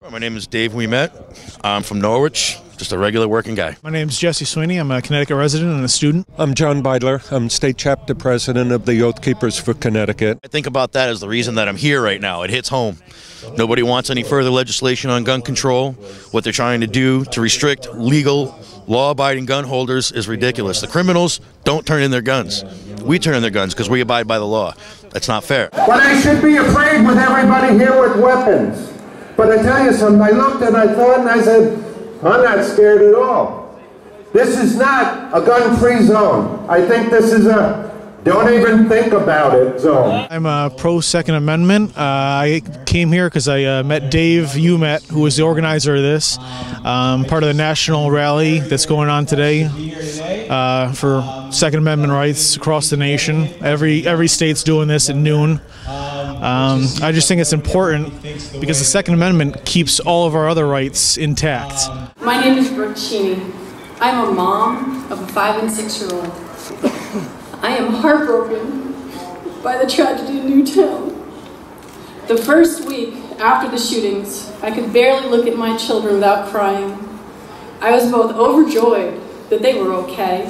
My name is Dave Ouimet. I'm from Norwich, just a regular working guy. My name is Jesse Sweeney. I'm a Connecticut resident and a student. I'm John Beidler. I'm state chapter president of the Oath Keepers for Connecticut. I think about that as the reason that I'm here right now. It hits home. Nobody wants any further legislation on gun control. What they're trying to do to restrict legal, law-abiding gun holders is ridiculous. The criminals don't turn in their guns. We turn in their guns because we abide by the law. That's not fair. But I should be afraid with everybody here with weapons. But I tell you something, I looked and I thought and I said, I'm not scared at all. This is not a gun-free zone. I think this is a don't even think about it zone. I'm a pro-Second Amendment. I came here because I met Dave Ouimet, who was the organizer of this, part of the national rally that's going on today for Second Amendment rights across the nation. Every state's doing this at noon. I just think it's important because the Second Amendment keeps all of our other rights intact. My name is Brooke Cheney. I'm a mom of a 5- and 6-year-old. I am heartbroken by the tragedy in Newtown. The first week after the shootings, I could barely look at my children without crying. I was both overjoyed that they were okay,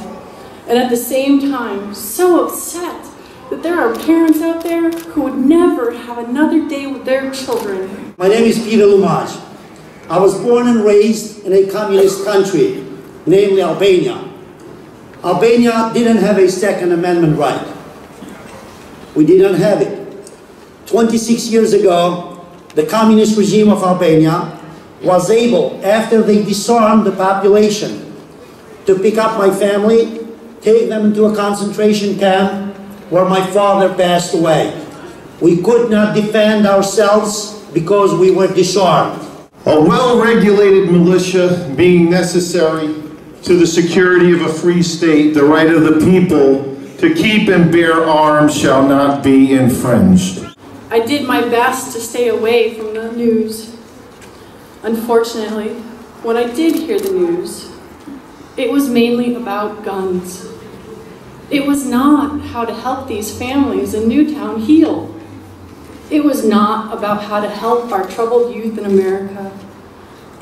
and at the same time, so upset that there are parents out there who would never have another day with their children. My name is Peter Lumaj. I was born and raised in a communist country, namely Albania. Albania didn't have a Second Amendment right. We didn't have it. 26 years ago, the communist regime of Albania was able, after they disarmed the population, to pick up my family, take them into a concentration camp where my father passed away. We could not defend ourselves because we were disarmed. A well-regulated militia being necessary to the security of a free state, the right of the people to keep and bear arms shall not be infringed. I did my best to stay away from the news. Unfortunately, when I did hear the news, it was mainly about guns. It was not how to help these families in Newtown heal. It was not about how to help our troubled youth in America.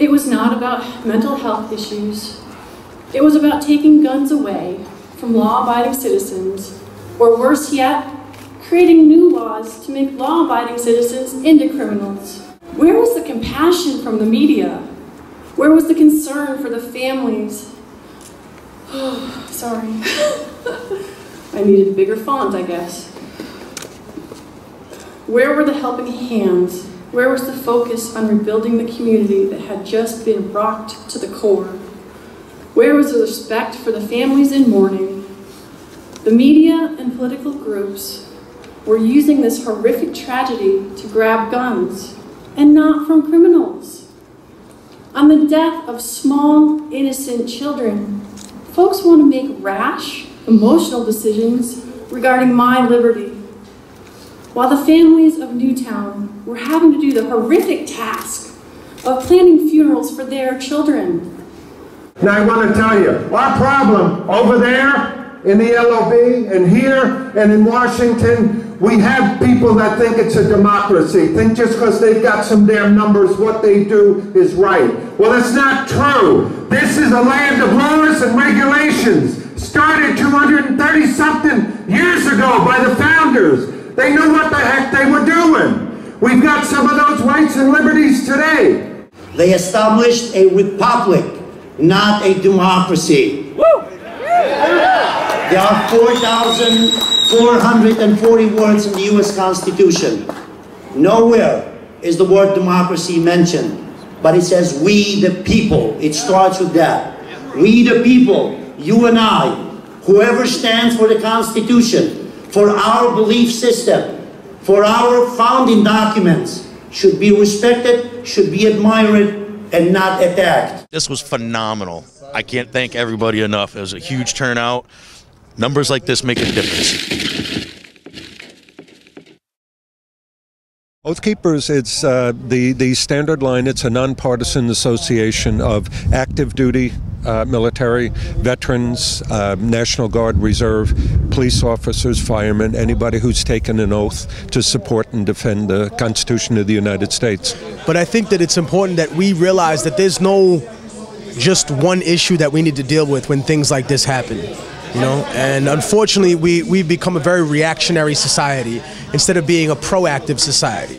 It was not about mental health issues. It was about taking guns away from law-abiding citizens, or worse yet, creating new laws to make law-abiding citizens into criminals. Where was the compassion from the media? Where was the concern for the families? Oh, sorry. I needed bigger font, I guess. Where were the helping hands? Where was the focus on rebuilding the community that had just been rocked to the core? Where was the respect for the families in mourning? The media and political groups were using this horrific tragedy to grab guns, and not from criminals. On the death of small, innocent children, folks want to make rash, emotional decisions regarding my liberty, while the families of Newtown were having to do the horrific task of planning funerals for their children. Now I want to tell you, our problem over there in the LOB and here and in Washington, we have people that think it's a democracy, think just because they've got some damn numbers, what they do is right. Well, it's not true. This is a land of laws and regulations, started 230-something years ago by the founders. They knew what the heck they were doing. We've got some of those rights and liberties today. They established a republic, not a democracy. Woo! There are 4,440 words in the U.S. Constitution. Nowhere is the word democracy mentioned, but it says we the people. It starts with that. We the people, you and I, whoever stands for the Constitution, for our belief system, for our founding documents, should be respected, should be admired, and not attacked. This was phenomenal. I can't thank everybody enough. It was a huge turnout. Numbers like this make a difference. Oath Keepers, it's the standard line. It's a nonpartisan association of active duty military, veterans, National Guard, Reserve, police officers, firemen, anybody who's taken an oath to support and defend the Constitution of the United States. But I think that it's important that we realize that there's no just one issue that we need to deal with when things like this happen. You know, and unfortunately we've become a very reactionary society instead of being a proactive society.